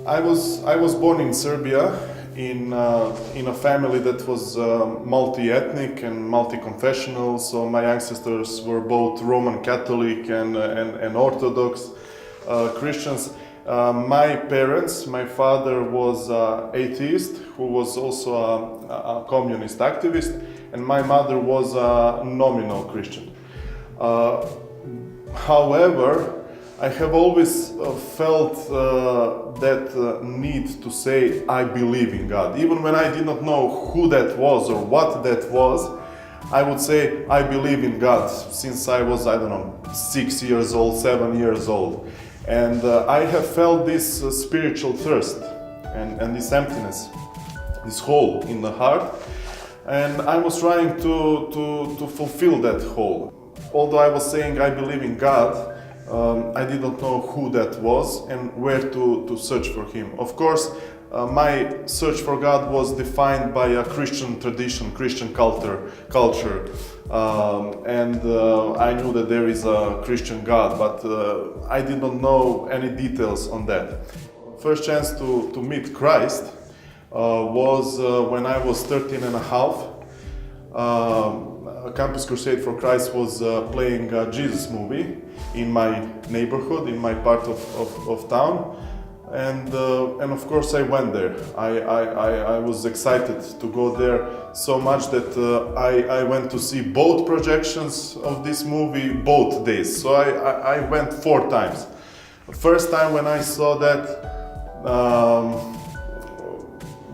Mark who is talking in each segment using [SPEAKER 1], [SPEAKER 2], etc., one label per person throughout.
[SPEAKER 1] I was born in Serbia in a family that was multi-ethnic and multi-confessional. So my ancestors were both Roman Catholic and Orthodox Christians. My parents, my father was atheist, who was also a communist activist, and my mother was a nominal Christian. However, I have always felt that need to say I believe in God. Even when I did not know who that was or what that was, I would say I believe in God since I was, I don't know, 6 years old, 7 years old. And I have felt this spiritual thirst and this emptiness, this hole in the heart. And I was trying to fulfill that hole. Although I was saying I believe in God, I did not know who that was and where to search for Him. Of course, my search for God was defined by a Christian tradition, Christian culture, and I knew that there is a Christian God, but I did not know any details on that. First chance to meet Christ was when I was 13 and a half. Campus Crusade for Christ was playing a Jesus movie in my neighborhood, in my part of town, and of course I went there. I was excited to go there so much that I went to see both projections of this movie both days. So I went 4 times. The first time when I saw that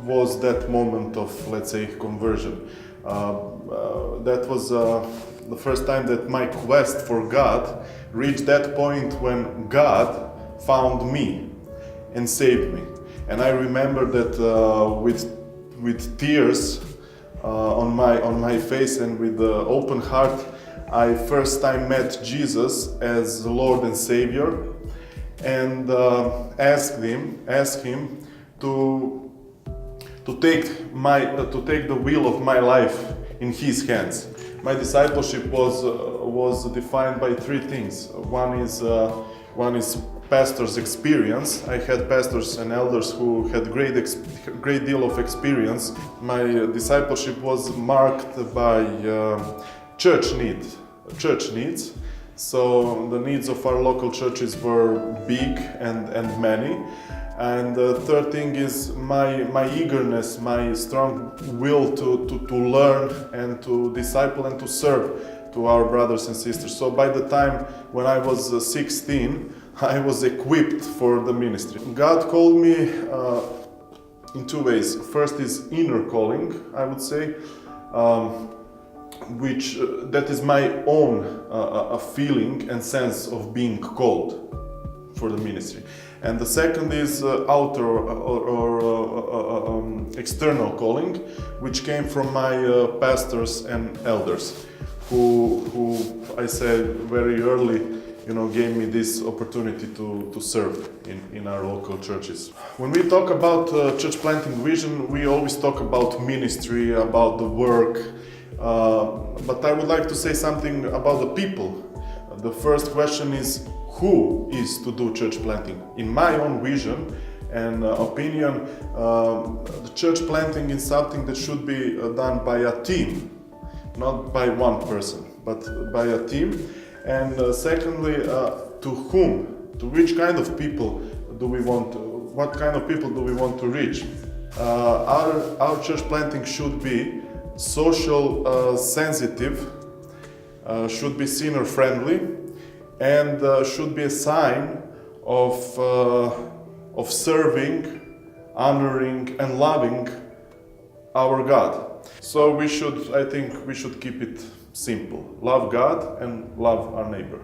[SPEAKER 1] was that moment of, let's say, conversion. That was the first time that my quest for God reached that point when God found me and saved me. And I remember that with tears on my face and with open heart, I first time met Jesus as Lord and Savior, and asked him to take the wheel of my life in His hands. My discipleship was defined by 3 things. One is pastor's experience. I had pastors and elders who had great deal of experience. My discipleship was marked by church needs. So the needs of our local churches were big and many. And the third thing is my eagerness, my strong will to learn and to disciple and to serve to our brothers and sisters. So by the time when I was 16, I was equipped for the ministry. God called me in 2 ways. First is inner calling, I would say, which that is my own a feeling and sense of being called for the ministry. And the second is outer or external calling, which came from my pastors and elders, who I said very early, gave me this opportunity to serve in our local churches. When we talk about church planting vision, we always talk about ministry, about the work, but I would like to say something about the people. The first question is, who is to do church planting? In my own vision and opinion, the church planting is something that should be done by a team, not by one person, but by a team. And secondly, to whom? To which kind of people do we want? What kind of people do we want to reach? Our church planting should be social sensitive, should be sinner friendly, and should be a sign of serving, honoring, and loving our God. So I think we should keep it simple. Love God and love our neighbor.